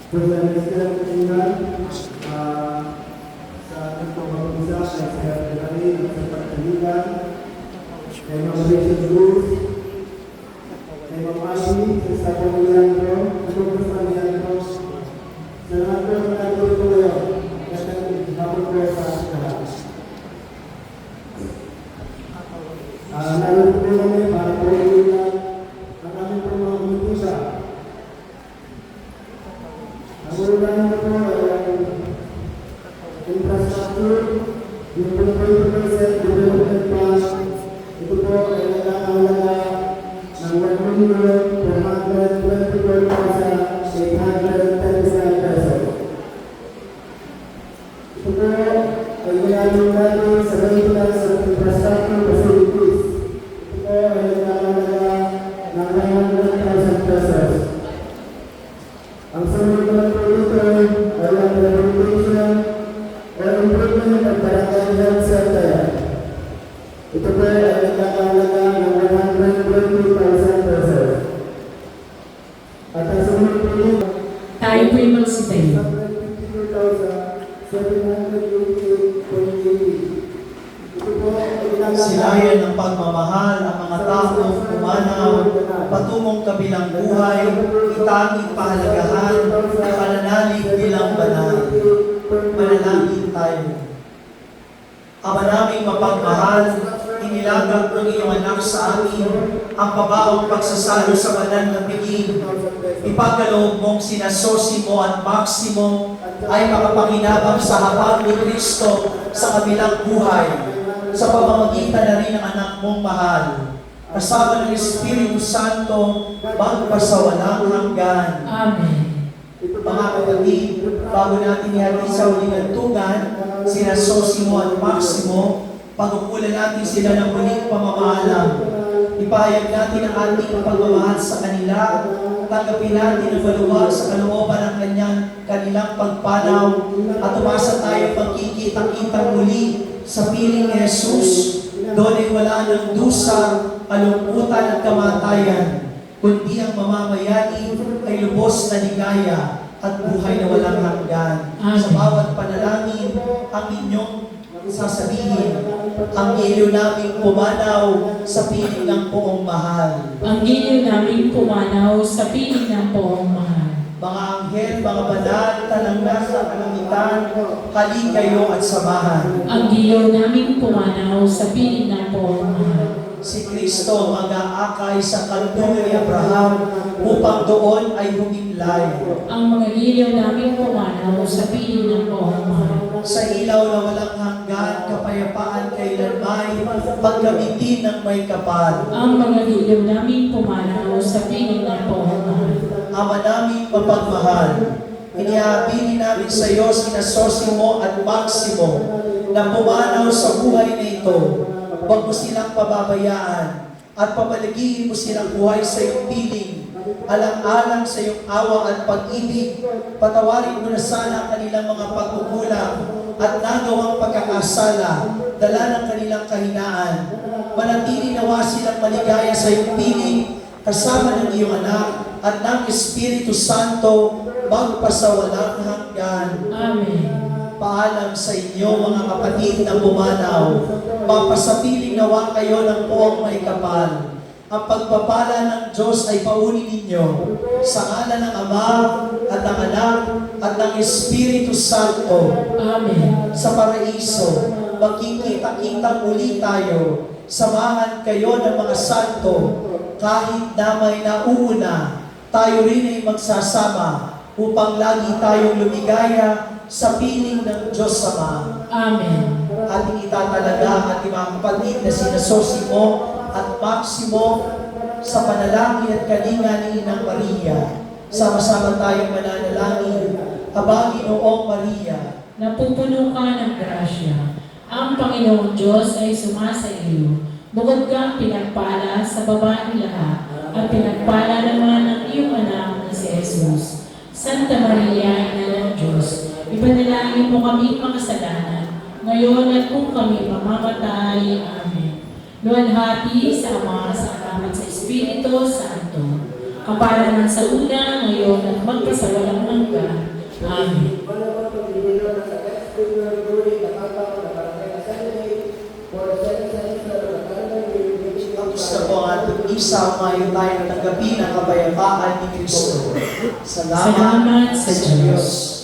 Paglalagyan ng tingnan sa ating pagpapagisa sa Secretary at sa Pagkaligan, kay Mga Rachel Ruth, kay Mga Ashley, sa Pagkaliandro, sa Pagkaliandro, sa lahat po ng nagawin ko ngayon, kasi hapon ko sa lahat. Naroon po kami para po ilan ang aming pagpapagisa. Ang ulan na po ay infrastructure, yung Development Plan. Ito po ay nagkakahalaga ng 1,424,837 pesos. Ito po ay ginagawa natin sa maintenance of infrastructure facilities. Ito po ay nagkakahalaga ng 900,000 pesos. Ang sunod naman po dito ay ang rehabilitation o improvement ng barangay health center. Ito po ay nagkakahalaga ng 120,000 pesos. At ang sunod po dito, Tayo po yung magsitayo. 152,788.80. Ito po ay Silayan ng pagmamahal ang mga taong pumanaw patungong kabilang buhay, itanging pahalagahan, pananalig bilang banal. Manalangin tayo. Ama naming mapagmahal, inilagak ng iyong anak sa amin ang pabaong pagsasalo sa banal na piging. Ipagkaloob mong sina Sosimo at Maximo ay makapakinabang sa hapag ni Kristo sa kabilang buhay, sa pamamagitan na rin ng anak mong mahal, kasama ng Espiritu Santo, magpasawalang hanggan. Amen. Mga kapatid, bago natin ihati sa huling hantungan, sina Sosimo at Maximo, pagkukulan natin sila ng muling pamamahalang. Ipahayag natin ang ating pagmamahal sa kanila, tanggapin natin ang maluwag sa kalooban ng kanilang pagpanaw, at umasa tayo pagkikita-kitang muli sa piling ni Jesus. Doon ay wala ng dusa, kalungkutan at kamatayan, kundi ang mamamayani ay lubos na ligaya at buhay na walang hanggan. Sa bawat panalangin, ang inyong sasabihin, ang giliw naming pumanaw sa piling ng poong mahal. Ang giliw naming pumanaw sa piling ng poong mahal. Mga anghel, mga banal, talang nasa kalangitan, hali kayo at samahan. Ang giliw naming pumanaw sa piling ng poong mahal. Si Kristo mag-aakay sa kanto ni Abraham upang doon ay humimlay. Ang mga giliw naming pumanaw sa piling ng poong mahal. Sa ilaw na walang hanggan, kapayapaan kailanmay, paggamitin ng may kapal. Ang mga giliw naming pumanaw sa piling ng poong mahal. Ama naming mapagmahal, inihabili namin sa iyo sina Sosimo at Maximo na pumanaw sa buhay na ito. Huwag mo silang pababayaan at papalagiin mo silang buhay sa iyong piling. Alang-alang sa iyong awa at pag-ibig, patawarin mo na sana ang kanilang mga pagkukulang at nagawang pagkakasala, dala ng kanilang kahinaan. Manatili nawa silang maligaya sa iyong piling, kasama ng iyong anak at ng Espiritu Santo, magpasawalang hanggan. Amen. Paalam sa inyo mga kapatid na pumanaw, mapasapiling nawa kayo ng poong may kapal. Ang pagpapala ng Diyos ay paunin ninyo sa ngalan ng Ama at ng Anak at ng Espiritu Santo. Amen. Sa paraiso, magkikita-kitang uli tayo. Samahan kayo ng mga santo. Kahit na may nauuna, tayo rin ay magsasama upang lagi tayong lumigaya sa piling ng Diyos Ama. Amen. Ating itatalaga ating mga kapatid na sina Sosimo at Maximo sa panalangin at kalinga ni Inang Maria. Sama-sama tayong mananalangin. Aba, Ginoong Maria, Napupuno ka ng grasya. Ang Panginoong Diyos ay sumasa iyo. Bukod kang pinagpala sa babaeng lahat, at pinagpala naman ang iyong anak na si Jesus. Santa Maria, Ina ng Diyos, ipanalangin mo kami makasalanan, ngayon at kung kami mamamatay. Amen. Luwalhati sa Ama, sa Anak at sa Espiritu Santo, kapala ng sa una, ngayon, at magpasawalang hanggan. Amen. Tapos na po ang ating isa, ngayon tayo natanggapin ang kapayapaan ni Kristo. Salamat sa Diyos.